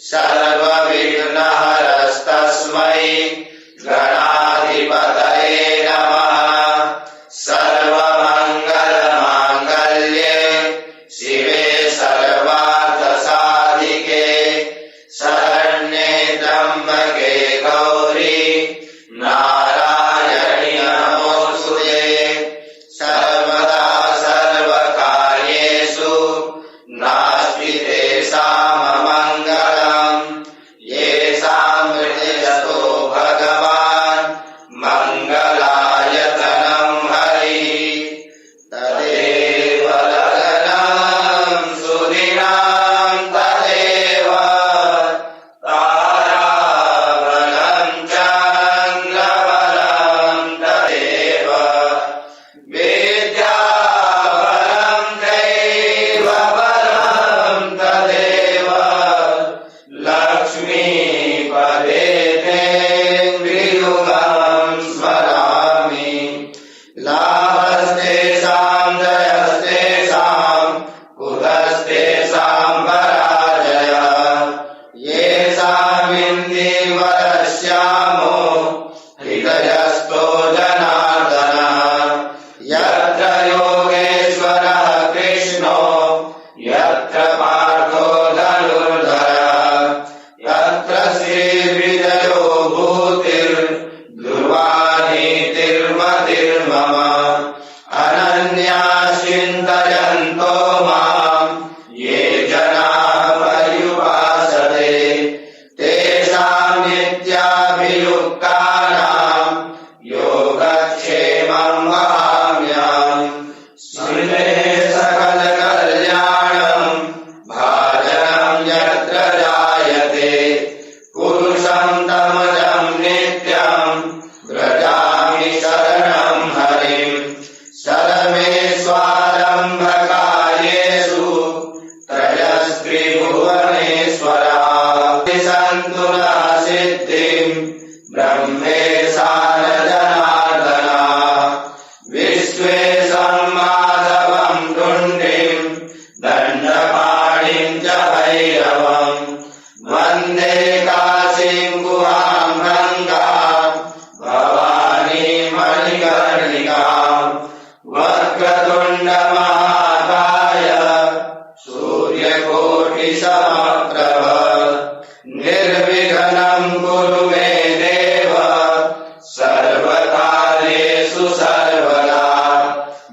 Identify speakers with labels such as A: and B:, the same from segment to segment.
A: सर्वविघ्नहरस्तस्मै गणाधिपतये नमः। सर्वमङ्गलमाङ्गल्ये शिवे सर्वार्थसाधिके शरण्ये त्र्यम्बके गौरी नारायणि नमोऽस्तुते। सर्वदा सर्वकार्येषु नास्ति तेषाममङ्गलम्। येषां हृदयस्थो भगवान् मङ्गलायतनं हरिः। तदेव लग्नं सुदिनं तदेव ताराबलं चन्द्रबलं तदेव विद्याबलं दैवबलं तदेव लक्ष्मीपदे तेन्द्रियुगं स्मरामि। लाभस्तेषां जयस्तेषां कुतस्तेषां पराजयः। येषामिन्दीवरश्यामो हृदयस्थो जनार्दनः। यत्र योगेश्वरः कृष्णो यत्र पार्थो धनुर्धरः। यत्र श्रीविजयो भूतिर्ध्रुवा नीतिर्मतिर्मम। अनन्या चिन्तयन्तो माम् ये जनाः पर्युपासते तेषां नित्याभियुक्तानां योगक्षेमं वहाम्यहम्। श्रीले सकलकल्याणं भाजनं यत्र जायते पुरुषं तमजं नित्यं व्रजामि शरणं हरिम्। शरमेष्वारम्भकार्येषु त्रयस्त्रिभुवनेश्वराः सन्तु न सिद्धिं ब्रह्मेशान जनार्दनाः। विश्वेशं माधवं तुण्डिं दण्डपाणिं च भैरवम्। वन्दे काशीं गुहां गङ्गां भवानी मणिकर्णिकाम्। वक्रतुण्डमहाकाय सूर्यकोटिसमप्रभ निर्विघ्नं कुरु मे देव सर्वकार्येषु सर्वदा।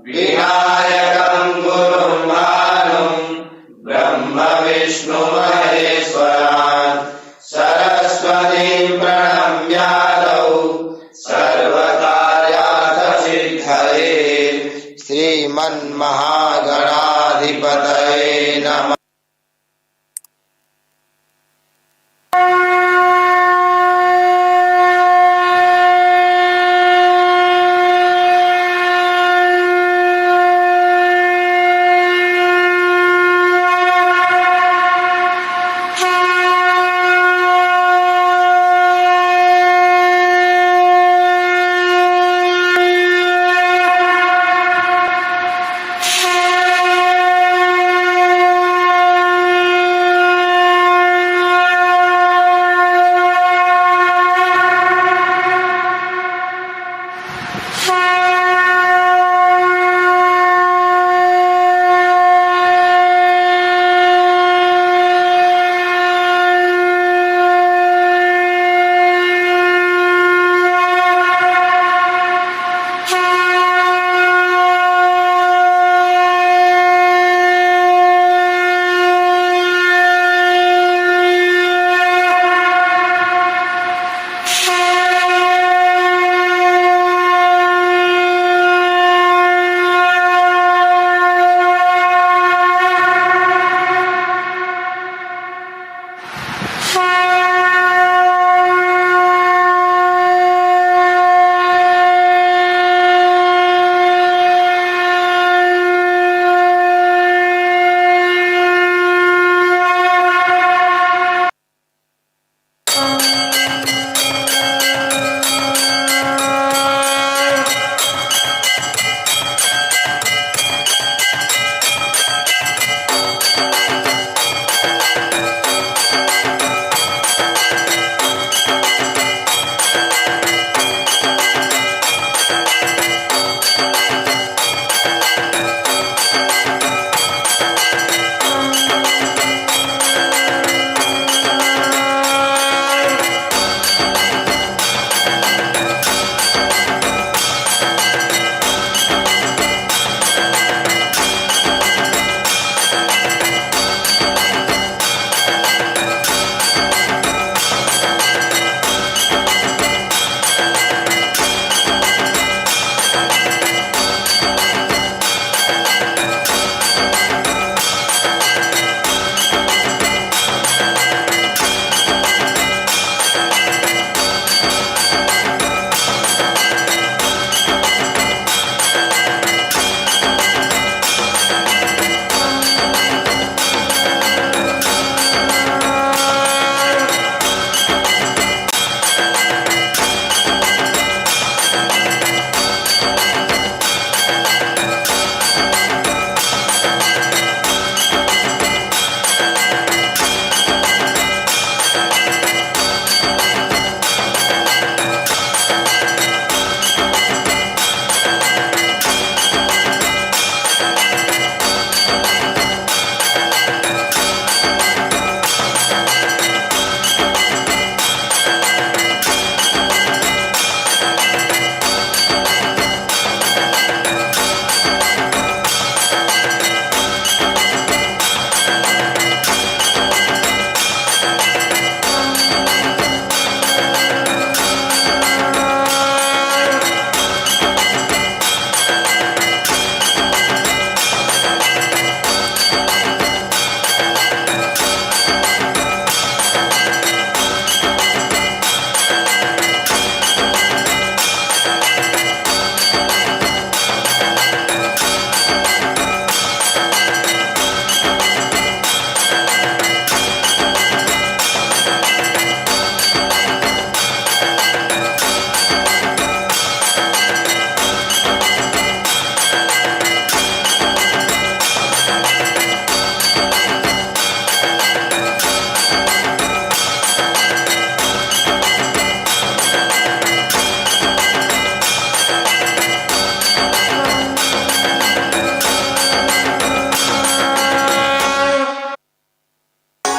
A: विनायकं गुरुं भानुं ब्रह्म विष्णु महेश्वरान् सरस्वतीं प्रणम्यादौ सर्वकार्यार्थसिद्धये। श्रीमन्महागणाधिपतये नमः।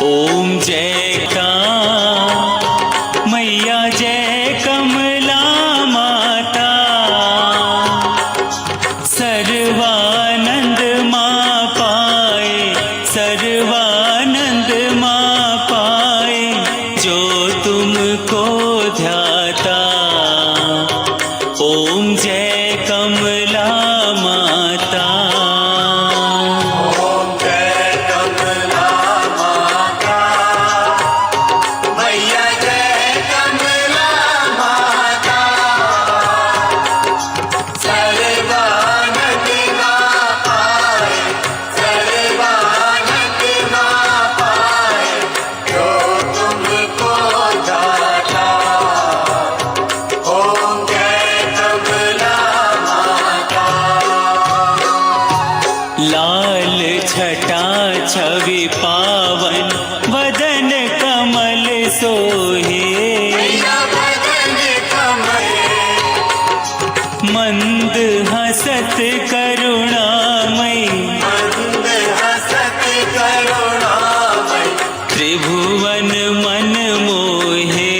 B: ओम जय का मैया जय कमला माता, सर्वानंद माँ पाए, सर्वानंद माँ पाए, जो तुमको ध्याता। ओम जय कमला माता।
A: ओम जय कमला माता, मैया जय कमला माता, सर्वानंद माँ पाए, सर्वानंद माँ पाए, जो तुमको दाता। ओम जय कमला माता।
B: लाल छटा छवि पावन, वदन कमल सोहे,
A: मैया बदन कमल,
B: मंद हसत करुणामय,
A: मंद हसत करुणामय,
B: त्रिभुवन मन मोहे।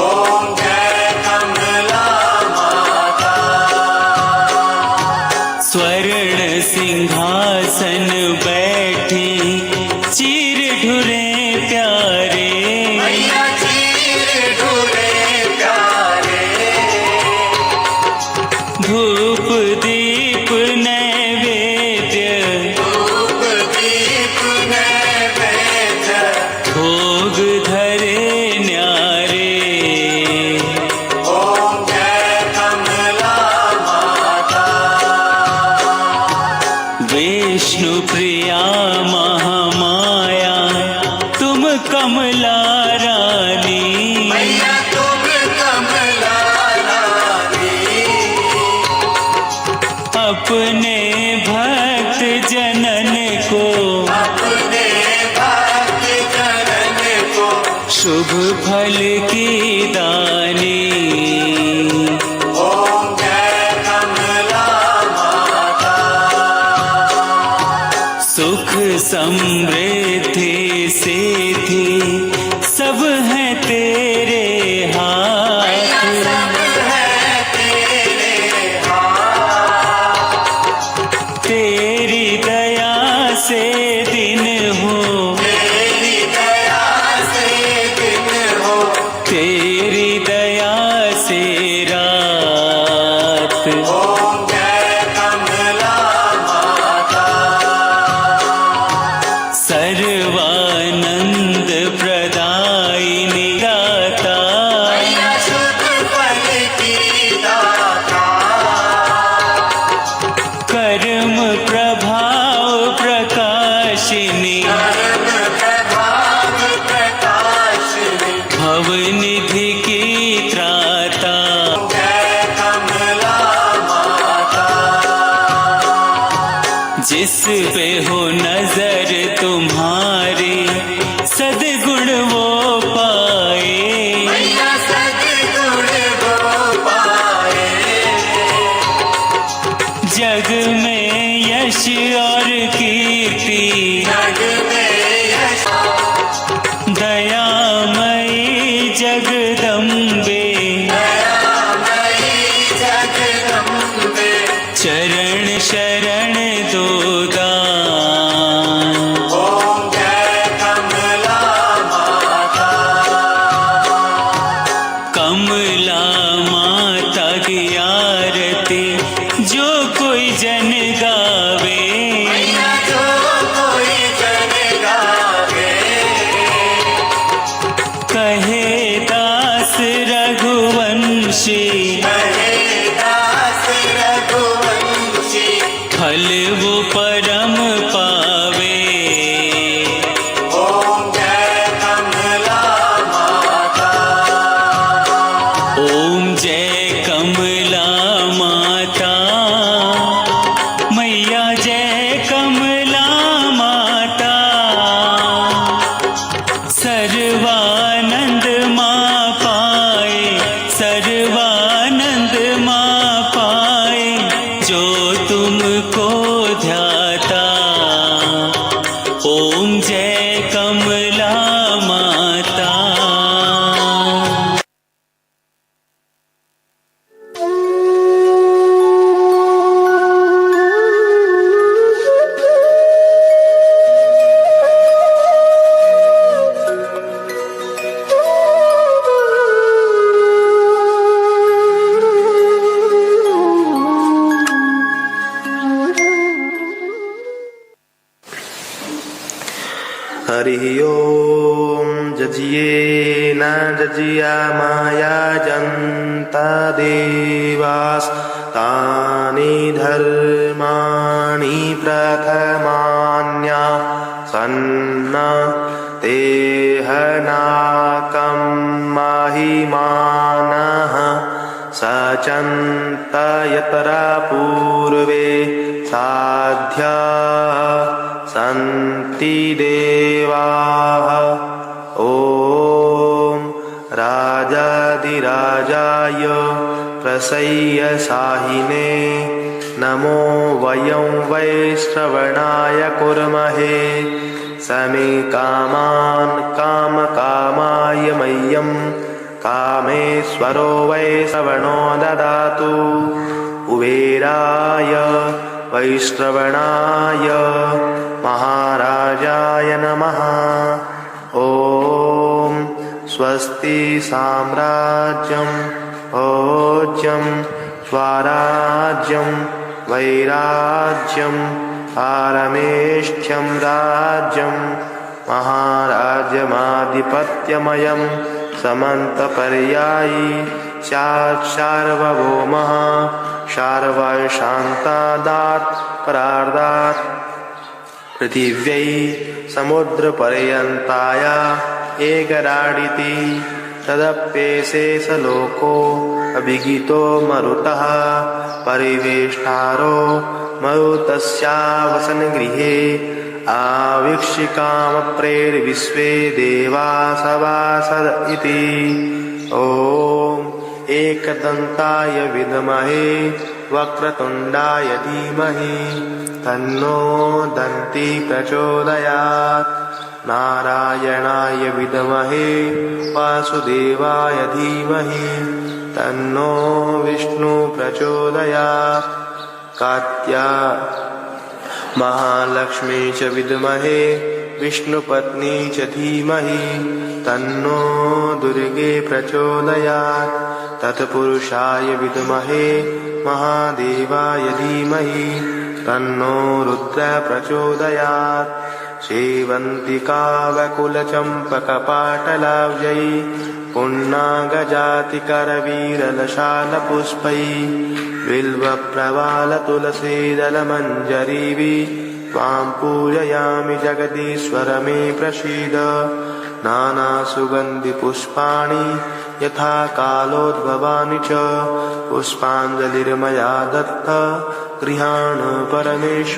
A: ओम जय कमला माता।
B: स्वर्ण सिंहासन बैठी, चीर ढुरे प्यारे,
A: मैया चीर ढूंढे प्यारे,
B: धूप दीप नैवेद्य,
A: धूप दीप नैवेद्य,
B: भोग धरे न्यारे।
A: ओम जय कमला माता।
B: विष्णु प्रिया महामाया, तुम कमला रानी,
A: मैया तुम कमला रानी,
B: अपने भक्त जनन को,
A: अपने भक्त जनन को,
B: शुभ फल की दानी।
A: ओम जय कमला माता।
B: सुख समृद्धि सिद्धि सब है तेरे
A: मैया
B: हाथ,
A: सब है तेरे हाथ,
B: तेरी दया से दिन हो,
A: तेरी दया से दिन हो,
B: तेरी दया से रात।
A: ओम जय कमला माता।
B: सर्वानंद प्रदायिनी दाता,
A: मैया शुभ फल की दाता,
B: कर्म प्रभाव प्रकाशिनी,
A: कर्म प्रभाव प्रकाशिनी,
B: भवनिधि की त्राता।
A: जय कमला माता।
B: जिस पे हो नजर तुम्हारी, सद्गुण वो पाए,
A: मैया सद्गुण वो पाए,
B: जग में यश और कीर्ति,
A: जग में यश,
B: दयामयी जगदम्बे,
A: दयामयी जगदम्बे,
B: चरण शरण दो दान।
A: ओम जय
B: जय कमला माता।
C: हरि ओम जजिए न जजिया माया जन्ता देवास तानि धर्माणि प्रथमान्या सन्न तेहनाकं महिमानः सचन्त यतरा पूर्वे साध्या सन्ति देवाः। ॐ राजाधिराजाय प्रसय्यशाहिने नमो वयं वै श्रवणाय कुर्महे समे कामान् कामकामाय मह्यं कामेश्वरो वै श्रवणो ददातु कुबेराय वैश्रवणाय महाराजाय नमः। ॐ स्वस्ति साम्राज्यं भोज्यं स्वराज्यं वैराज्यं पारमेष्ठ्यं राज्यं महाराज्यमाधिपत्यमयं समन्तपर्यायी सार्वभौमः शार्वर्शान्तादात् परार्धात् पृथिव्यै समुद्रपर्यन्ताया एकराडिति तदप्येशेषलोको अभिगितो मरुतः परिवेष्टारो मरुतस्यावसनगृहे आवीक्षिकामप्रेर्विश्वे देवा सभासद इति। ॐ एकदन्ताय विद्महे वक्रतुण्डाय धीमहि तन्नो दन्ती प्रचोदयात्। नारायणाय विद्महे वासुदेवाय धीमहि तन्नो विष्णु प्रचोदयात्। महालक्ष्मी च विद्महे विष्णुपत्नी च धीमहि तन्नो दुर्गे प्रचोदयात्। तत्पुरुषाय विद्महे महादेवाय धीमहि तन्नो रुद्र प्रचोदयात्। सेवन्तिकावकुलचम्पकपाटलाब्जै पुण्णागजातिकरवीरलशालपुष्पै बिल्वप्रवालतुलसीदलमञ्जरीभिः त्वां पूजयामि जगदीश्वर मे प्रसीद। नानासुगन्धिपुष्पाणि यथा कालोद्भवानि च पुष्पाञ्जलिर्मया दत्ता गृहाण परमेश्वर।